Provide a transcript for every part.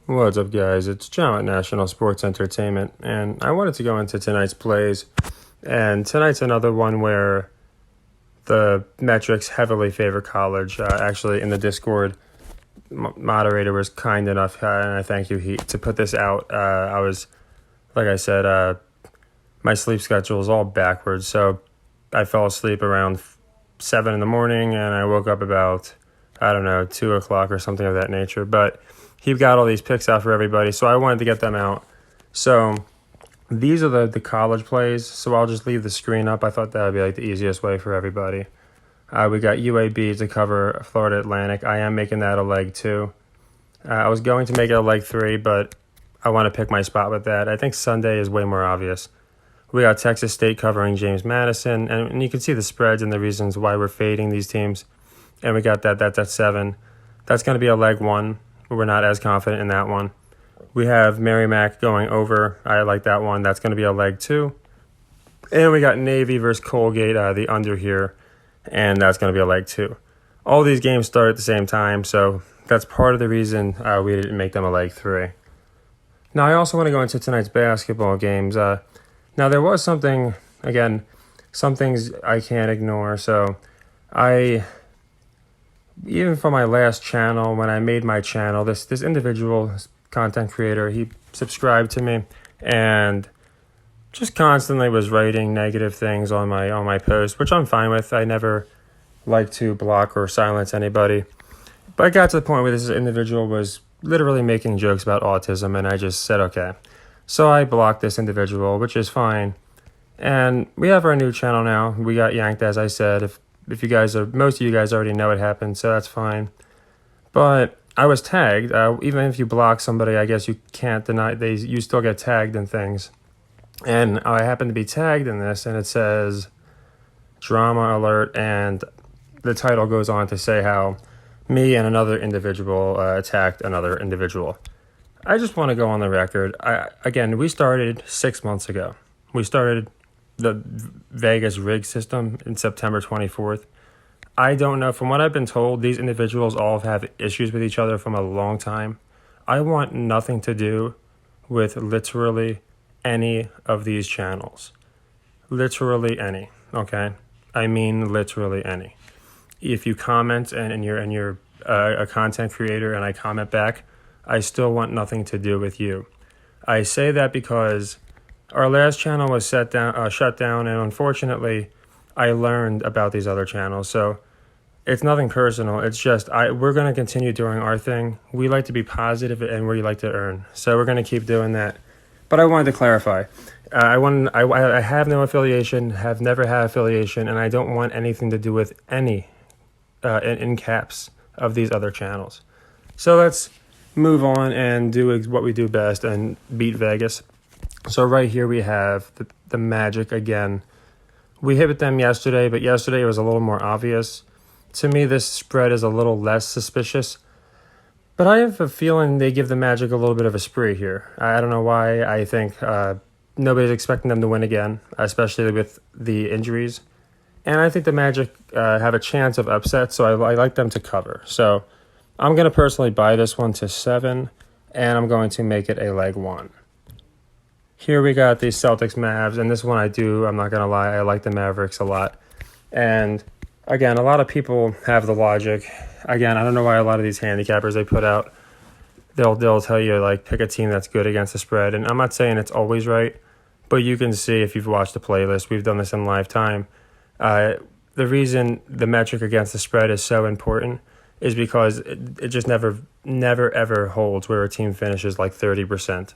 What's up, guys? It's John at National Sports Entertainment, and I wanted to go into tonight's plays. And tonight's another one where the metrics heavily favor college. Actually, in the Discord, moderator was kind enough, and I thank you, to put this out. I was, like I said, my sleep schedule is all backwards, so I fell asleep around 7 in the morning, and I woke up about, 2 o'clock or something of that nature. But he got all these picks out for everybody, so I wanted to get them out. So these are the college plays, so I'll just leave the screen up. I thought that would be like the easiest way for everybody. We got UAB to cover Florida Atlantic. I am making that a leg 2. I was going to make it a leg 3, but I want to pick my spot with that. I think Sunday is way more obvious. We got Texas State covering James Madison, and you can see the spreads and the reasons why we're fading these teams. And we got that's 7. That's going to be a leg 1. We're not as confident in that one. We have Merrimack going over. I like that one. That's going to be a leg 2. And we got Navy versus Colgate, the under here, and that's going to be a leg 2. All these games start at the same time, so that's part of the reason we didn't make them a leg 3. Now, I also want to go into tonight's basketball games. Now, there was some things I can't ignore. So even for my last channel, when I made my channel, this individual content creator, he subscribed to me and just constantly was writing negative things on my post, which I'm fine with. I never like to block or silence anybody. But I got to the point where this individual was literally making jokes about autism, and I just said, okay. So I blocked this individual, which is fine. And we have our new channel now. We got yanked, as I said. If you guys most of you guys already know it happened, so that's fine. But I was tagged. Even if you block somebody, I guess you can't deny you still get tagged in things. And I happened to be tagged in this, and it says drama alert, and the title goes on to say how me and another individual attacked another individual. I just want to go on the record. We started 6 months ago. We started the Vegas rig system in September 24th. I don't know. From what I've been told, these individuals all have issues with each other from a long time. I want nothing to do with literally any of these channels. Literally any, okay? I mean literally any. If you comment and you're a content creator and I comment back, I still want nothing to do with you. I say that because our last channel was shut down, and unfortunately, I learned about these other channels. So it's nothing personal. It's just we're going to continue doing our thing. We like to be positive, and we like to earn. So we're going to keep doing that. But I wanted to clarify. I have no affiliation, have never had affiliation, and I don't want anything to do with any in caps of these other channels. So let's move on and do what we do best and beat Vegas. So right here we have the Magic again. We hit with them yesterday, but yesterday it was a little more obvious. To me, this spread is a little less suspicious. But I have a feeling they give the Magic a little bit of a spree here. I don't know why. I think nobody's expecting them to win again, especially with the injuries. And I think the Magic have a chance of upset, so I like them to cover. So I'm going to personally buy this one to 7, and I'm going to make it a leg 1. Here we got the Celtics Mavs, and this one I'm not going to lie, I like the Mavericks a lot. And again, a lot of people have the logic. Again, I don't know why a lot of these handicappers they put out, they'll tell you, like, pick a team that's good against the spread. And I'm not saying it's always right, but you can see if you've watched the playlist, we've done this in live time. The reason the metric against the spread is so important is because it just never, ever holds where a team finishes like 30%.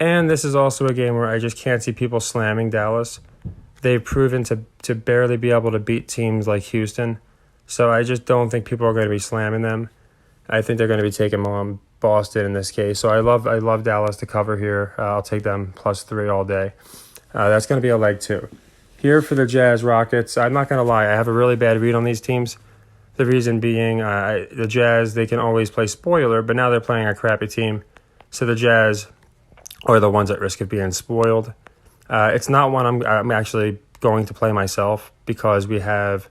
And this is also a game where I just can't see people slamming Dallas. They've proven to barely be able to beat teams like Houston. So I just don't think people are going to be slamming them. I think they're going to be taking on Boston in this case. So I love Dallas to cover here. I'll take them +3 all day. That's going to be a leg 2. Here for the Jazz Rockets, I'm not going to lie. I have a really bad read on these teams. The reason being the Jazz, they can always play spoiler, but now they're playing a crappy team. So the Jazz are the ones at risk of being spoiled. It's not one I'm actually going to play myself because we have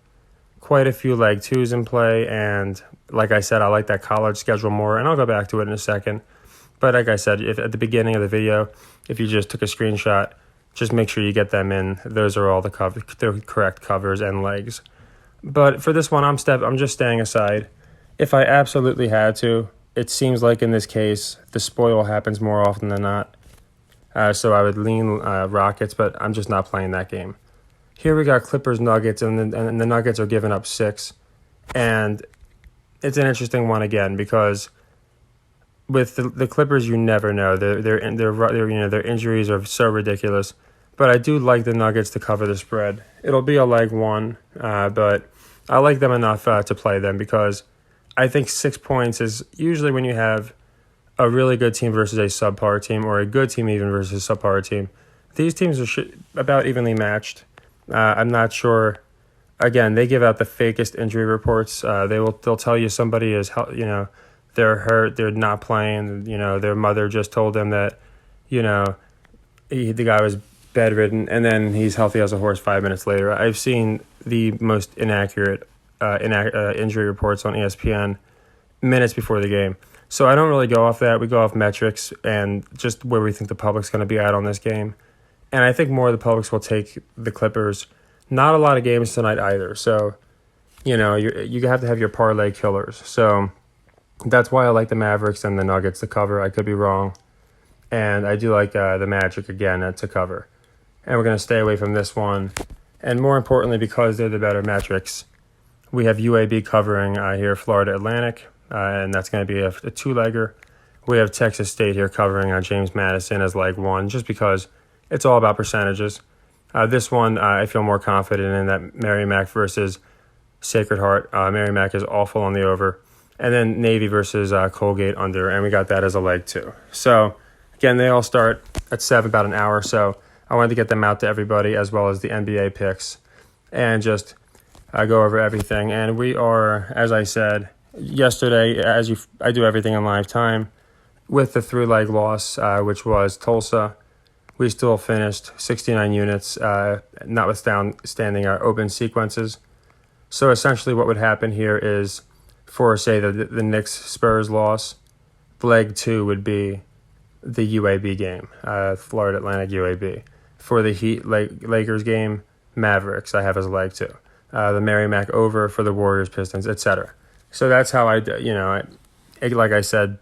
quite a few leg 2s in play. And like I said, I like that college schedule more, and I'll go back to it in a second. But like I said, if at the beginning of the video, if you just took a screenshot, just make sure you get them in. Those are all the correct covers and legs. But for this one, I'm just staying aside. If I absolutely had to, it seems like in this case, the spoil happens more often than not. So I would lean Rockets, but I'm just not playing that game. Here we got Clippers Nuggets, and the Nuggets are giving up 6. And it's an interesting one again because with the Clippers, you never know. Their injuries are so ridiculous. But I do like the Nuggets to cover the spread. It'll be a leg one, but I like them enough to play them because I think 6 points is usually when you have a really good team versus a subpar team, or a good team even versus a subpar team. These teams are about evenly matched. I'm not sure. Again, they give out the fakest injury reports. They'll tell you somebody is, they're hurt, they're not playing. Their mother just told them that, the guy was bedridden, and then he's healthy as a horse 5 minutes later. I've seen the most inaccurate injury reports on ESPN minutes before the game. So I don't really go off that. We go off metrics and just where we think the public's going to be at on this game. And I think more of the publics will take the Clippers. Not a lot of games tonight either. So, you have to have your parlay killers. So that's why I like the Mavericks and the Nuggets to cover. I could be wrong. And I do like the Magic again to cover. And we're going to stay away from this one. And more importantly, because they're the better metrics, we have UAB covering here Florida Atlantic. And that's going to be a 2-legger. We have Texas State here covering James Madison as leg 1, just because it's all about percentages. This one, I feel more confident in that Merrimack versus Sacred Heart. Merrimack is awful on the over. And then Navy versus Colgate under, and we got that as a leg 2. So, again, they all start at 7, about an hour. So I wanted to get them out to everybody, as well as the NBA picks, and just go over everything. And we are, as I said yesterday, I do everything in live time, with the 3-leg loss, which was Tulsa. We still finished 69 units, notwithstanding our open sequences. So essentially what would happen here is, for, say, the Knicks-Spurs loss, leg 2 would be the UAB game, Florida Atlantic UAB. For the Heat Lakers game, Mavericks I have as leg 2. The Merrimack over for the Warriors Pistons, etc. So that's how like I said,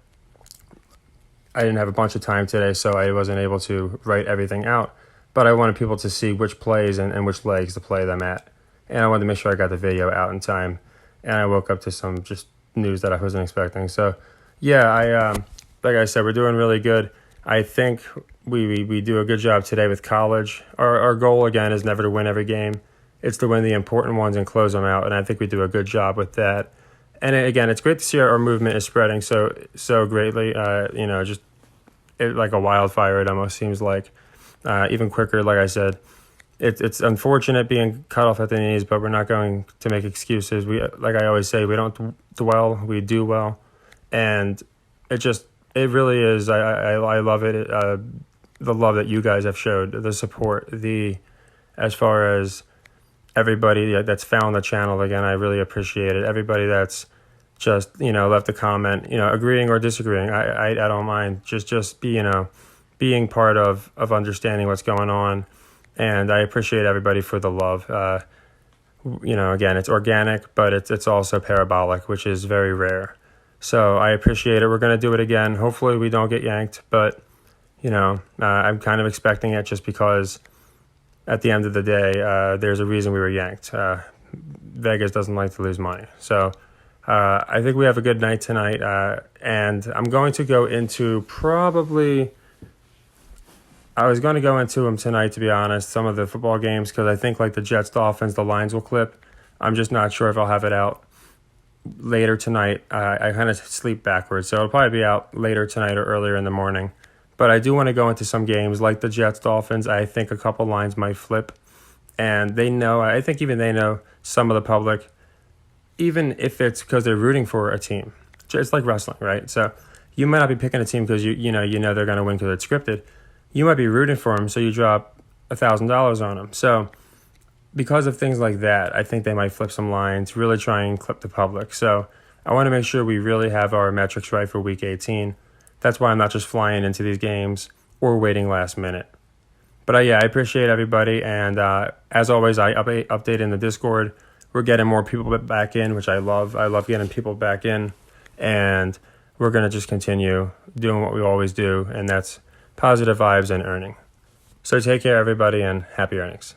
I didn't have a bunch of time today, so I wasn't able to write everything out. But I wanted people to see which plays and which legs to play them at. And I wanted to make sure I got the video out in time. And I woke up to some just news that I wasn't expecting. So, yeah, like I said, we're doing really good. I think we do a good job today with college. Our goal, again, is never to win every game. It's to win the important ones and close them out. And I think we do a good job with that. And again, it's great to see our movement is spreading so greatly. Just like a wildfire, it almost seems like. Even quicker, like I said. It's unfortunate being cut off at the knees, but we're not going to make excuses. Like I always say, we don't dwell, we do well. And it really is. I love it. The love that you guys have showed, the support, as far as everybody that's found the channel, again, I really appreciate it. Everybody that's just, left a comment, agreeing or disagreeing. I don't mind. Just being part of understanding what's going on. And I appreciate everybody for the love. Again, it's organic, but it's also parabolic, which is very rare. So I appreciate it. We're going to do it again. Hopefully we don't get yanked, but, I'm kind of expecting it just because at the end of the day, there's a reason we were yanked. Vegas doesn't like to lose money. So I think we have a good night tonight. And I'm going to go into I was going to go into them tonight, to be honest, some of the football games, because I think like the Jets-Dolphins, the lines will clip. I'm just not sure if I'll have it out later tonight. I kind of sleep backwards, so it'll probably be out later tonight or earlier in the morning. But I do want to go into some games like the Jets-Dolphins. I think a couple lines might flip. And I think even they know, some of the public, even if it's because they're rooting for a team. It's like wrestling, right? So you might not be picking a team because you know they're going to win because it's scripted. You might be rooting for them, so you drop $1,000 on them. So because of things like that, I think they might flip some lines, really try and clip the public. So I want to make sure we really have our metrics right for Week 18. That's why I'm not just flying into these games or waiting last minute. But yeah, I appreciate everybody. And as always, I update in the Discord. We're getting more people back in, which I love. I love getting people back in. And we're going to just continue doing what we always do, and that's positive vibes and earning. So take care, everybody, and happy earnings.